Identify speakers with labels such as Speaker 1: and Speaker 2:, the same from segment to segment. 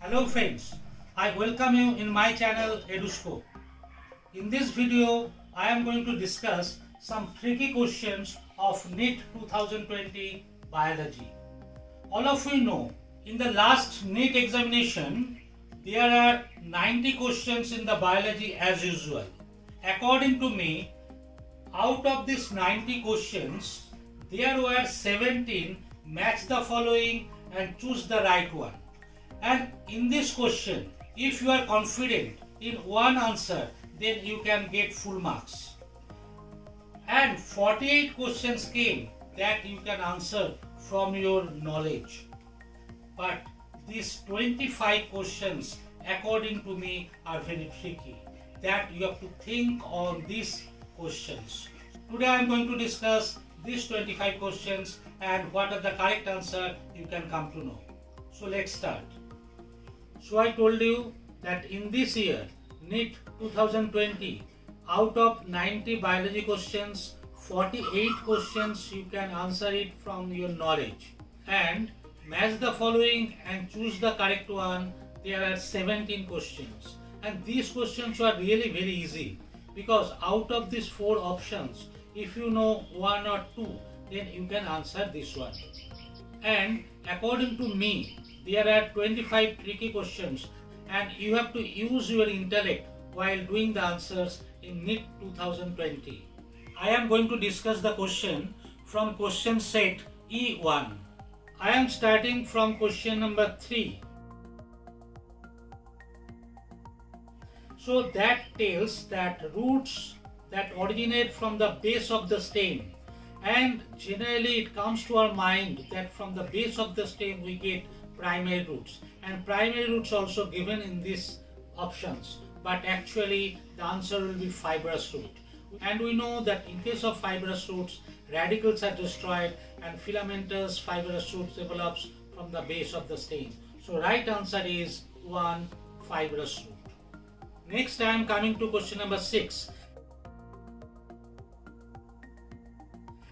Speaker 1: Hello friends, I welcome you in my channel EduScope. In this video, I am going to discuss some tricky questions of NEET 2020 Biology. All of you know, in the last NEET examination, there are 90 questions in the biology as usual. According to me, out of these 90 questions, there were 17 match the following and choose the right one. And in this question, if you are confident in one answer, then you can get full marks. And 48 questions came that you can answer from your knowledge. But these 25 questions, according to me, are very tricky. That you have to think on these questions. Today I am going to discuss these 25 questions and what are the correct answer you can come to know. So let's start. So I told you that in this year, NEET 2020, out of 90 biology questions, 48 questions you can answer it from your knowledge. And match the following and choose the correct one, there are 17 questions. And these questions are really very easy because out of these 4 options, if you know 1 or 2, then you can answer this one. And according to me, there are 25 tricky questions and you have to use your intellect while doing the answers in NEET 2020. I am going to discuss the question from question set E1. I am starting from question number 3. So that tells that roots that originate from the base of the stem, and generally it comes to our mind that from the base of the stem we get primary roots, and primary roots also given in these options, but actually the answer will be fibrous root. And we know that in case of fibrous roots, radicals are destroyed and filamentous fibrous roots develops from the base of the stem. So right answer is 1, fibrous root. Next I am coming to question number 6.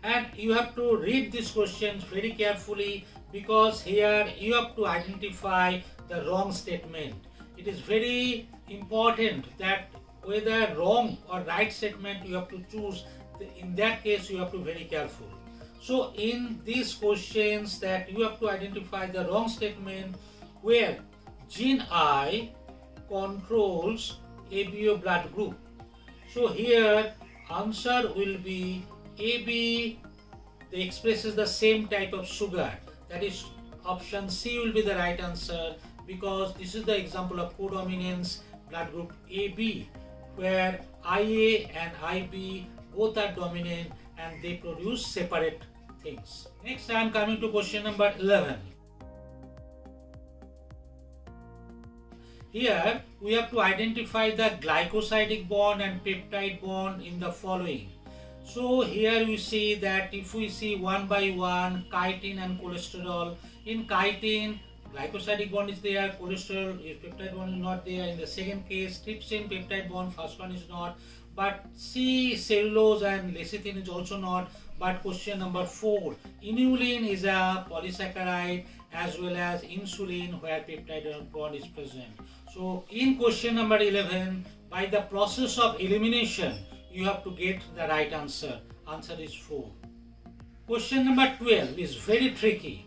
Speaker 1: And you have to read these questions very carefully because here you have to identify the wrong statement. It is very important that whether wrong or right statement you have to choose. In that case you have to be very careful. So in these questions that you have to identify the wrong statement where gene I controls ABO blood group. So here answer will be AB expresses the same type of sugar. That is option C will be the right answer because this is the example of codominance blood group AB where IA and IB both are dominant and they produce separate things. Next I am coming to question number 11. Here we have to identify the glycosidic bond and peptide bond in the following. So here we see that if we see one by one chitin and cholesterol, in chitin glycosidic bond is there, cholesterol peptide bond is not there. In the second case trypsin peptide bond, first one is not, but C cellulose and lecithin is also not. But question number 4, inulin is a polysaccharide as well as insulin where peptide bond is present. So in question number 11, by the process of elimination, you have to get the right answer. Answer is 4. Question number 12 is very tricky.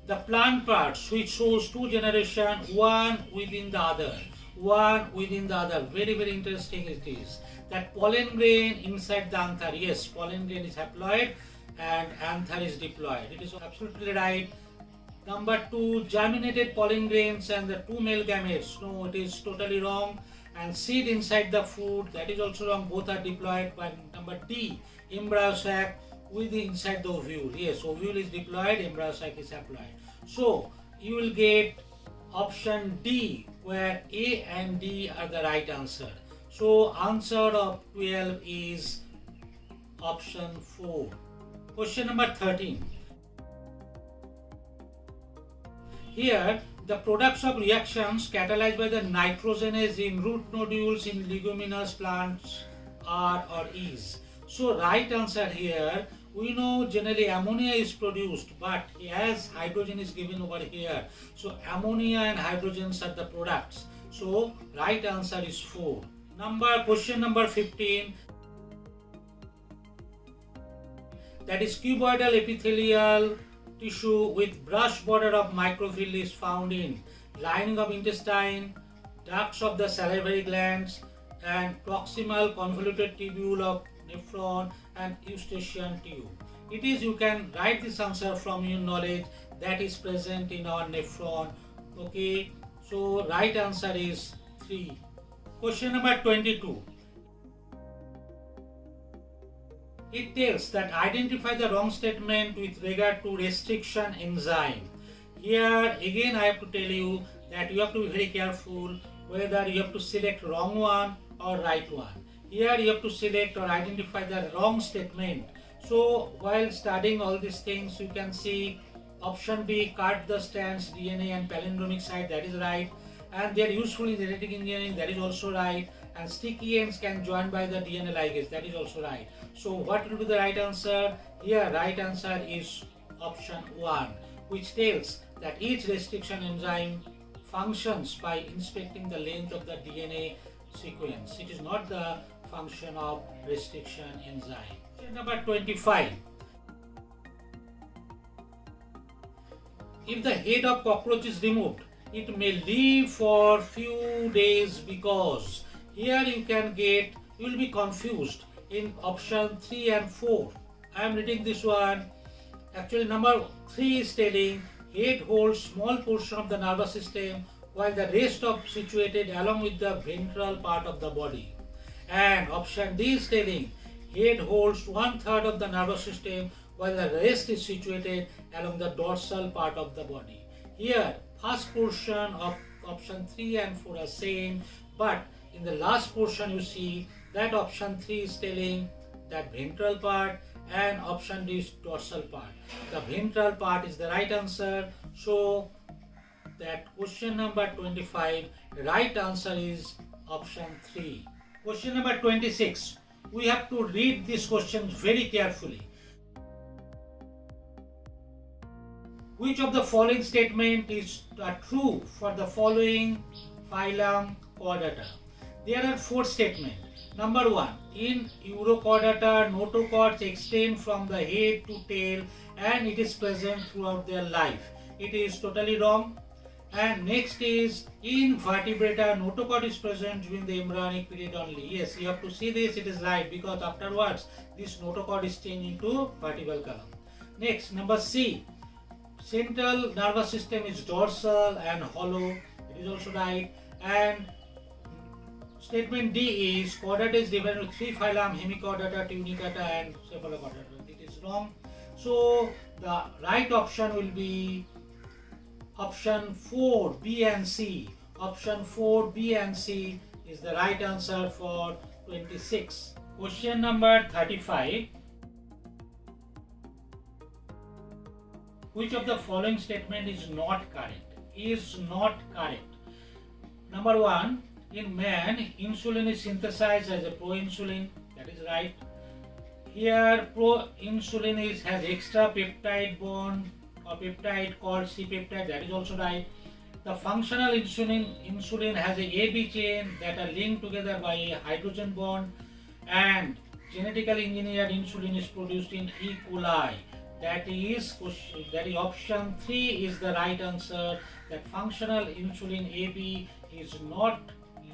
Speaker 1: The plant parts which shows 2 generations, one within the other. Very very interesting it is. That pollen grain inside the anther. Yes, pollen grain is haploid and anther is diploid. It is absolutely right. Number 2, germinated pollen grains and the 2 male gametes. No, it is totally wrong. And seed inside the fruit, that is also wrong. Both are diploid. But number D, embryo sac with the inside the ovule. Yes, ovule is diploid, embryo sac is haploid. So you will get option D where A and D are the right answer. So answer of 12 is option 4. Question number 13. Here the products of reactions catalyzed by the nitrogenase in root nodules in leguminous plants are or is. So right answer here We know generally ammonia is produced, but as hydrogen is given over here, so ammonia and hydrogens are the products. So right answer is 4. Question number 15. That is cuboidal epithelial tissue with brush border of microvilli is found in lining of intestine, ducts of the salivary glands, and proximal convoluted tubule of nephron and eustachian tube. It is, you can write this answer from your knowledge, that is present in our nephron. Okay, so right answer is 3. Question number 22. It tells that identify the wrong statement with regard to restriction enzyme. Here again I have to tell you that you have to be very careful whether you have to select wrong one or right one. Here you have to select or identify the wrong statement. So while studying all these things, you can see option B, cut the strands DNA and palindromic site, that is right, and they are useful in genetic engineering, that is also right, and sticky ends can join by the DNA ligase, that is also right. So what will be the right answer? Here right answer is option 1, which tells that each restriction enzyme functions by inspecting the length of the DNA sequence. It is not the function of restriction enzyme. Question number 25. If the head of cockroach is removed, it may live for few days because. Here you will be confused in option 3 and 4. I am reading this one. Actually number 3 is telling head holds small portion of the nervous system while the rest of situated along with the ventral part of the body. And option D is telling head holds 1/3 of the nervous system while the rest is situated along the dorsal part of the body. Here first portion of option 3 and 4 are same, but in the last portion you see that option 3 is telling that ventral part and option D is dorsal part. The ventral part is the right answer. So that question number 25, right answer is option 3. Question number 26. We have to read these questions very carefully. Which of the following statement is true for the following phylum Chordata? There are 4 statements. Number 1. In Urochordata, notochords extend from the head to tail and it is present throughout their life. It is totally wrong. And next is in Vertebrata, notochord is present during the embryonic period only. Yes, you have to see this, it is right, because afterwards this notochord is changed into vertebral column. Next, number C. Central nervous system is dorsal and hollow. It is also right. And statement D is chordata is divided into 3 phylum, Hemichordata, Tunicata and Cephalochordata. It is wrong. So the right option will be option 4, B and C. Option 4, B and C is the right answer for 26. Question number 35. Which of the following statement is not correct? Is not correct. Number 1. In man, insulin is synthesized as a proinsulin. That is right. Here, proinsulin has extra peptide bond or peptide called C-peptide. That is also right. The functional insulin has a AB chain that are linked together by a hydrogen bond, and genetically engineered insulin is produced in E. coli. That is option 3 is the right answer. That functional insulin AB is not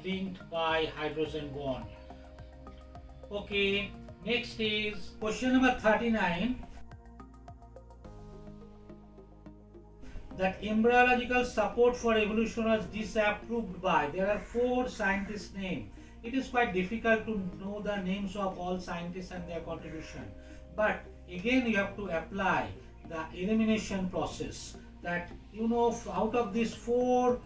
Speaker 1: linked by hydrogen bond. Okay, next is question number 39. That embryological support for evolution was disapproved by. There are 4 scientists' names. It is quite difficult to know the names of all scientists and their contribution. But again you have to apply the elimination process. That out of these 4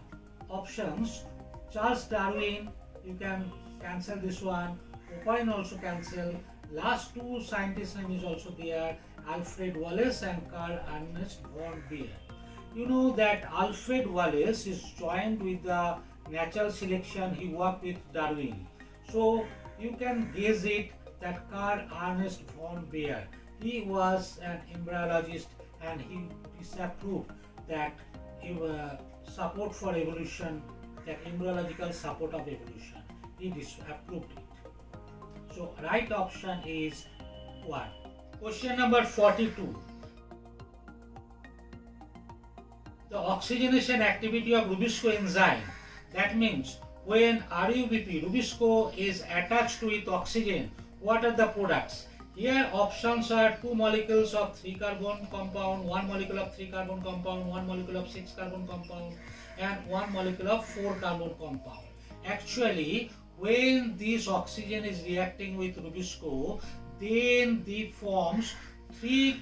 Speaker 1: options, Charles Darwin, you can cancel this one. Oparin also cancel. Last 2 scientists' name is also there, Alfred Wallace and Carl Ernst von Baer. You know that Alfred Wallace is joined with the natural selection. He worked with Darwin. So you can guess it that Carl Ernst von Baer. He was an embryologist and he disapproved that support for evolution, that embryological support of evolution. He disapproved it. So right option is 1. Question number 42. The oxygenation activity of Rubisco enzyme, that means when RUBP, Rubisco, is attached with oxygen, what are the products? Here options are 2 molecules of 3 carbon compound, 1 molecule of 3 carbon compound, 1 molecule of 6 carbon compound and 1 molecule of 4 carbon compound. Actually, when this oxygen is reacting with Rubisco, then it forms 3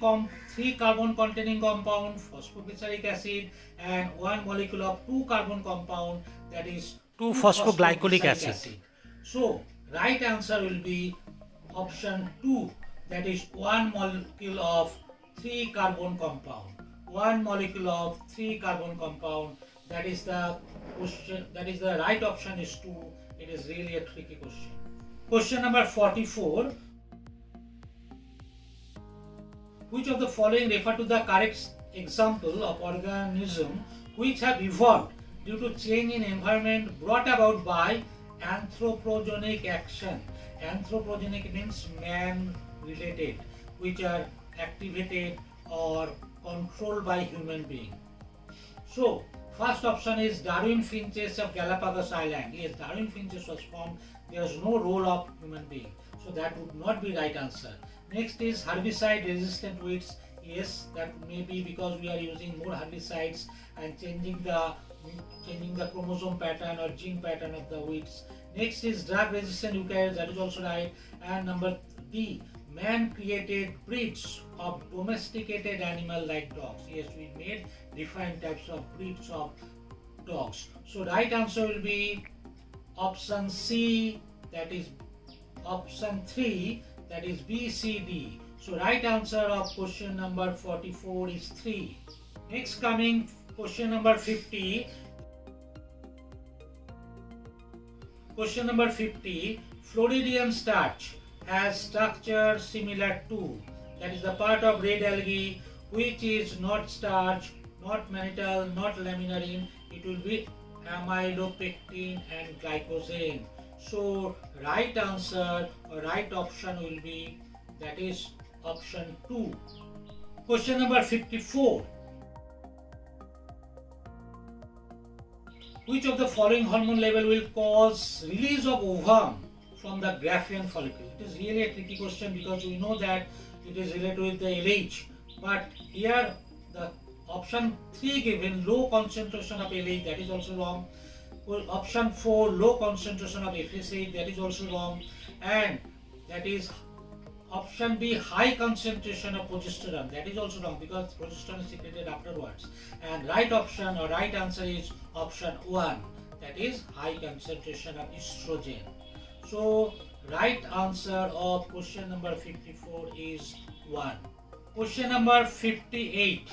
Speaker 1: carbon containing compound, phosphoglyceric acid, and 1 molecule of 2 carbon compound, that is 2-phosphoglycolic acid. So right answer will be option 2, that is 1 molecule of 3 carbon compound. 1 molecule of 3 carbon compound, that is the question, that is the right option is 2. It is really a tricky question. Question number 44. Which of the following refer to the correct example of organism which have evolved due to change in environment brought about by anthropogenic action? Anthropogenic means man-related, which are activated or controlled by human being. So, first option is Darwin finches of Galapagos Island. Yes, Darwin finches was formed. There is no role of human being. So that would not be right answer. Next is herbicide resistant weeds. Yes, that may be because we are using more herbicides and changing the chromosome pattern or gene pattern of the weeds. Next is drug resistant eukaryotes. That is also right. And number D, man created breeds of domesticated animal like dogs. Yes, we made different types of breeds of dogs. So right answer will be option C, that is option 3, that is B, C, D. So right answer of question number 44 is 3. Next coming question number 50. Question number 50. Floridium starch has structure similar to, that is the part of red algae which is not starch, not mannitol, not laminarin. It will be amylopectin and glycogen. So right answer or right option will be, that is option 2. Question number 54. Which of the following hormone level will cause release of ovum from the Graafian follicle? It is really a tricky question because we know that it is related with the LH, but here the option 3 given, low concentration of LH, that is also wrong. Option 4, low concentration of FSH, that is also wrong. And that is option B, high concentration of progesterone, that is also wrong because progesterone is secreted afterwards. And right option or right answer is option 1, that is high concentration of estrogen. So right answer of question number 54 is 1. Question number 58.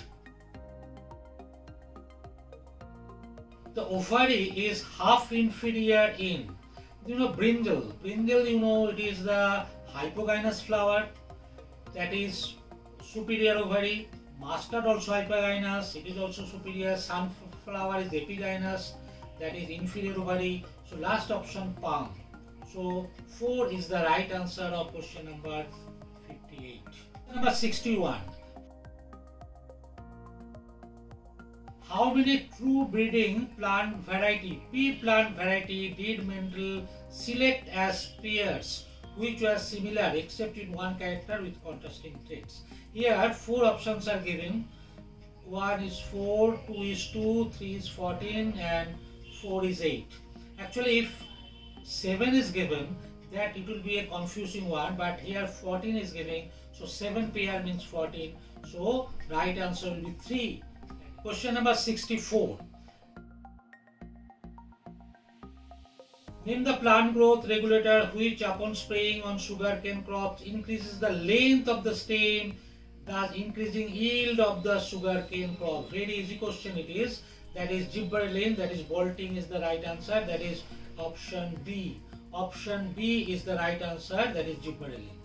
Speaker 1: The ovary is half inferior in, brinjal. Brinjal, it is the hypogynous flower, that is superior ovary. Mustard also hypogynous, it is also superior. Sunflower is epigynous, that is inferior ovary. So last option, palm. So 4 is the right answer of question number 58. Number 61. How many true breeding plant variety, pea plant variety, did Mendel select as pairs which were similar except in one character with contrasting traits? Here 4 options are given. 1 is 4, 2 is 2, 3 is 14 and 4 is 8. Actually if 7 is given, that it will be a confusing one, but here 14 is given, so 7 pair means 14. So right answer will be 3. Question number 64. Name the plant growth regulator which upon spraying on sugarcane crops increases the length of the stem, thus increasing yield of the sugarcane crop. Very easy question it is. That is gibberellin, that is bolting is the right answer. That is option B. Option B is the right answer, that is gibberellin.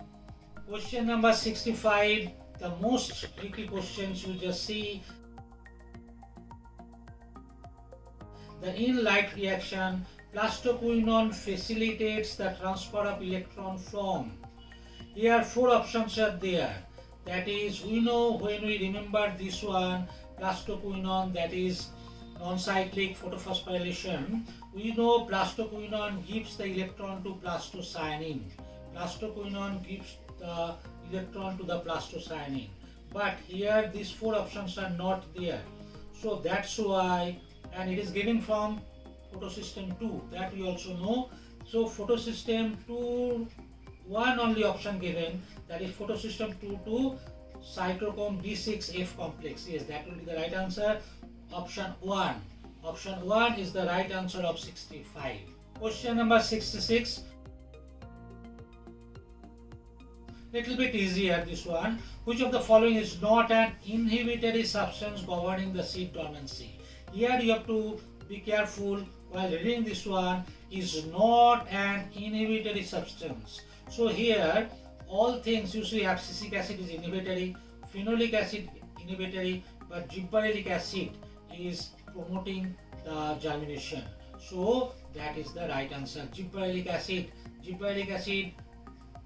Speaker 1: Question number 65, the most tricky questions you just see. The in light reaction, plastoquinone facilitates the transfer of electron from. Here 4 options are there. That is, we know when we remember this one, plastoquinone, that is non-cyclic photophosphorylation. We know plastoquinone gives the electron to plastocyanin. Plastoquinone gives the electron to the plastocyanin. But here these 4 options are not there. So that's why, and it is given from photosystem 2, that we also know. So photosystem 2, one only option given, that is photosystem 2 to cytochrome D6F complex. Yes, that will be the right answer. Option 1. Option 1 is the right answer of 65. Question number 66. Little bit easier this one. Which of the following is not an inhibitory substance governing the seed dormancy? Here you have to be careful while reading this one. Is not an inhibitory substance. So here all things you see, abscisic acid is inhibitory, phenolic acid inhibitory, but gibberellic acid is promoting the germination. So that is the right answer. Gibberellic acid,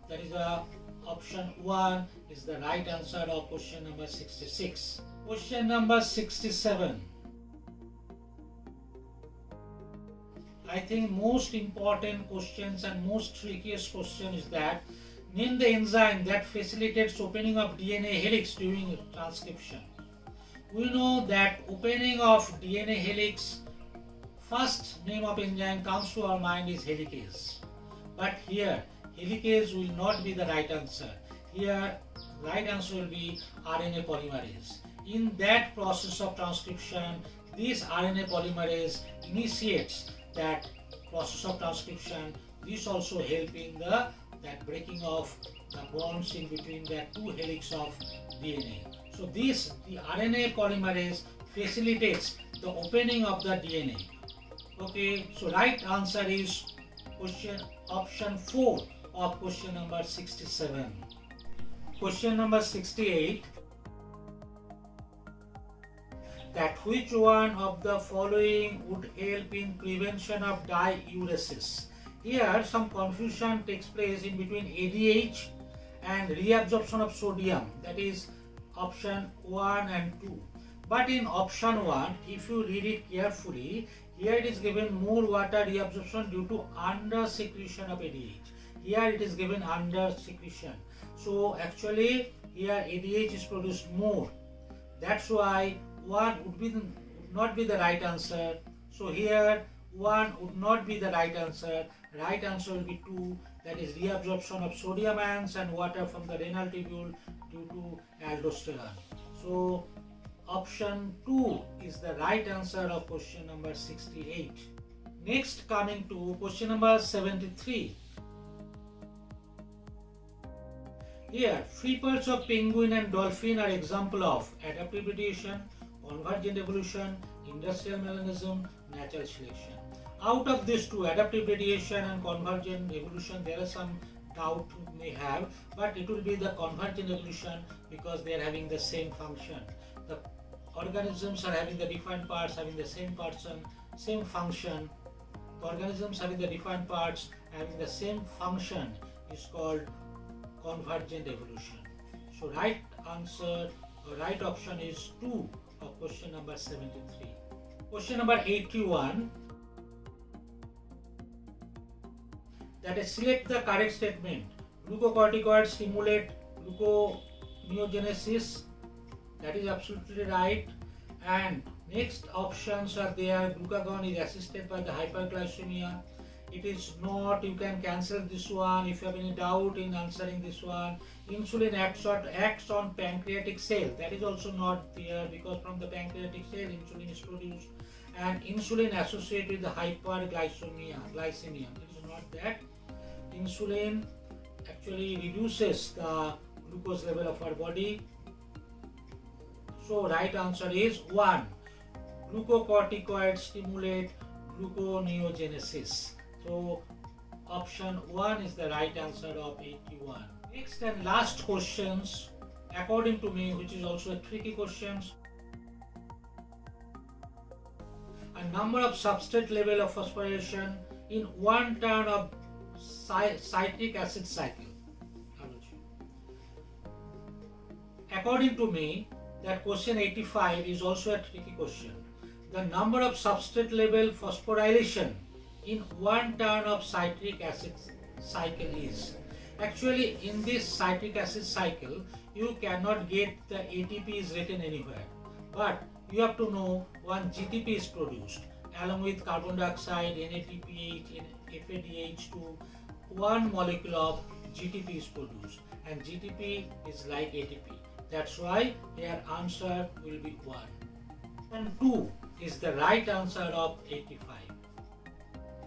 Speaker 1: that is the option 1 is the right answer of question number 66. Question number 67. I think most important questions and most trickiest question is that name the enzyme that facilitates opening of DNA helix during transcription. We know that opening of DNA helix, first name of enzyme comes to our mind is helicase. But here helicase will not be the right answer. Here right answer will be RNA polymerase. In that process of transcription, this RNA polymerase initiates that process of transcription. This also helping that breaking of the bonds in between the 2 helix of DNA. So the RNA polymerase facilitates the opening of the DNA. Okay, so right answer is option 4 of question number 67. Question number 68. That which one of the following would help in prevention of diuresis? Here some confusion takes place in between ADH and reabsorption of sodium, that is option 1 and 2. But in option 1, if you read it carefully, here it is given more water reabsorption due to under secretion of ADH. Here it is given under secretion. So actually here ADH is produced more. That's why 1 would not be the right answer. So here 1 would not be the right answer. Right answer will be 2, that is reabsorption of sodium ions and water from the renal tubule due to aldosterone. So option 2 is the right answer of question number 68. Next, coming to question number 73. Here, free parts of penguin and dolphin are example of adaptive radiation, convergent evolution, industrial melanism, natural selection. Out of these two, adaptive radiation and convergent evolution, there are some doubt you may have, but it will be the convergent evolution because they are having the same function. The organisms are having the defined parts, having the same function. The organisms having the defined parts, having the same function is called convergent evolution. So right answer, or right option is 2 of question number 73. Question number 81. That is, select the correct statement. Glucocorticoids stimulate gluconeogenesis. That is absolutely right. And next options are there. Glucagon is assisted by the hyperglycemia. It is not. You can cancel this one if you have any doubt in answering this one. Insulin acts on pancreatic cell. That is also not there because from the pancreatic cell insulin is produced. And insulin associated with the hyperglycemia. It is not that. Insulin actually reduces the glucose level of our body. So right answer is 1. Glucocorticoids stimulate gluconeogenesis. So option 1 is the right answer of 81. Next and last questions, according to me, which is also a tricky questions. A number of substrate level of phosphorylation in one turn of citric acid cycle. According to me, that question 85 is also a tricky question. The number of substrate level phosphorylation in one turn of citric acid cycle is. Actually, in this citric acid cycle, you cannot get the ATP is written anywhere. But you have to know one GTP is produced along with carbon dioxide, NADPH, FADH2, one molecule of GTP is produced, and GTP is like ATP. That's why their answer will be 1. And 2 is the right answer of 85.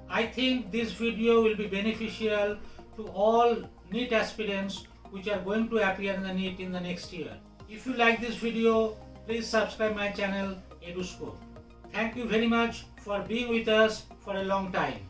Speaker 1: I think this video will be beneficial to all NEET aspirants which are going to appear in the NEET in the next year. If you like this video, please subscribe my channel EduScope. Thank you very much for being with us for a long time.